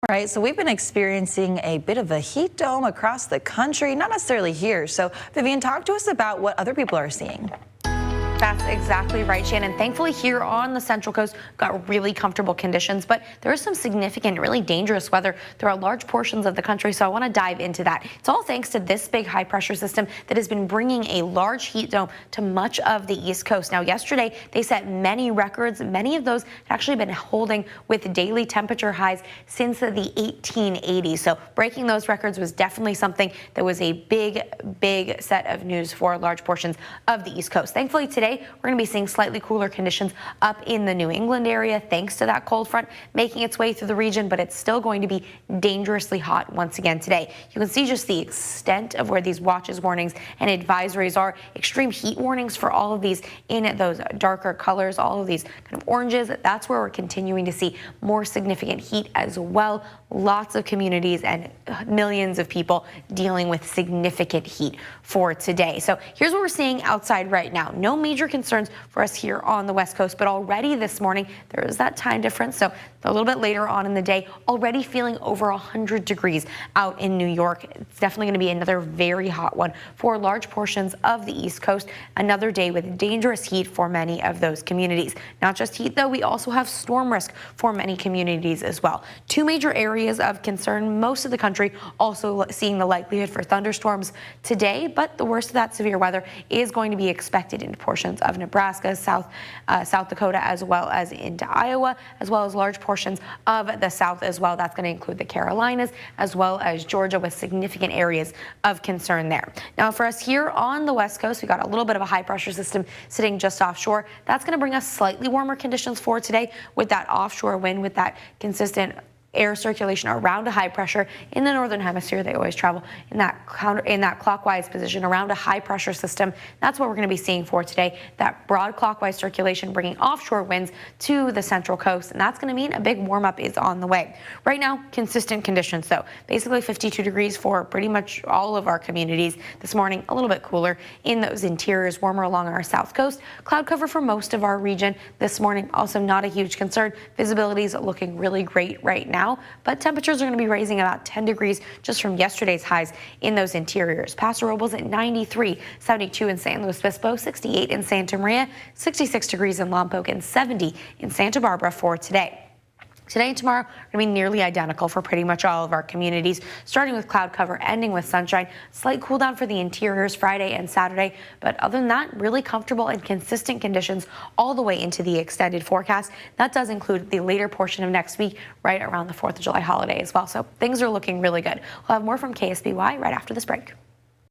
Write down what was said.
Right, so we've been experiencing a bit of a heat dome across the country, not necessarily here. So Vivian, talk to us about what other people are seeing. That's exactly right, Shannon. Thankfully, here on the Central Coast, we've got really comfortable conditions, but there is some significant, really dangerous weather throughout large portions of the country, so I want to dive into that. It's all thanks to this big high-pressure system that has been bringing a large heat dome to much of the East Coast. Now, yesterday, they set many records. Many of those had actually been holding with daily temperature highs since the 1880s, so breaking those records was definitely something that was a big set of news for large portions of the East Coast. Thankfully, today, we're going to be seeing slightly cooler conditions up in the New England area thanks to that cold front making its way through the region, but it's still going to be dangerously hot once again today. You can see just the extent of where these watches, warnings, and advisories are. Extreme heat warnings for all of these in those darker colors, all of these kind of oranges. That's where we're continuing to see more significant heat as well. Lots of communities and millions of people dealing with significant heat for today. So here's what we're seeing outside right now. No major concerns for us here on the West Coast, but already this morning there is that time difference. So a little bit later on in the day, already feeling over 100 degrees out in New York. It's definitely going to be another very hot one for large portions of the East Coast. Another day with dangerous heat for many of those communities. Not just heat though, we also have storm risk for many communities as well. Two major areas of concern. Most of the country also seeing the likelihood for thunderstorms today, but the worst of that severe weather is going to be expected in portions of Nebraska, South Dakota, as well as into Iowa, as well as large portions of the South as well. That's going to include the Carolinas as well as Georgia, with significant areas of concern there. Now for us here on the West Coast, we got a little bit of a high pressure system sitting just offshore. That's going to bring us slightly warmer conditions for today with that offshore wind, with that consistent air circulation around a high pressure in the northern hemisphere. They always travel in that clockwise position around a high pressure system. That's what we're going to be seeing for today. That broad clockwise circulation bringing offshore winds to the Central Coast, and that's going to mean a big warm up is on the way. Right now, consistent conditions though. Basically 52 degrees for pretty much all of our communities this morning. A little bit cooler in those interiors, warmer along our south coast. Cloud cover for most of our region this morning. Also not a huge concern. Visibility is looking really great right now. But temperatures are going to be raising about 10 degrees just from yesterday's highs in those interiors. Paso Robles at 93, 72 in San Luis Obispo, 68 in Santa Maria, 66 degrees in Lompoc, and 70 in Santa Barbara for today. Today and tomorrow are going to be nearly identical for pretty much all of our communities, starting with cloud cover, ending with sunshine. Slight cool down for the interiors Friday and Saturday, but other than that, really comfortable and consistent conditions all the way into the extended forecast. That does include the later portion of next week, right around the 4th of July holiday as well. So things are looking really good. We'll have more from KSBY right after this break.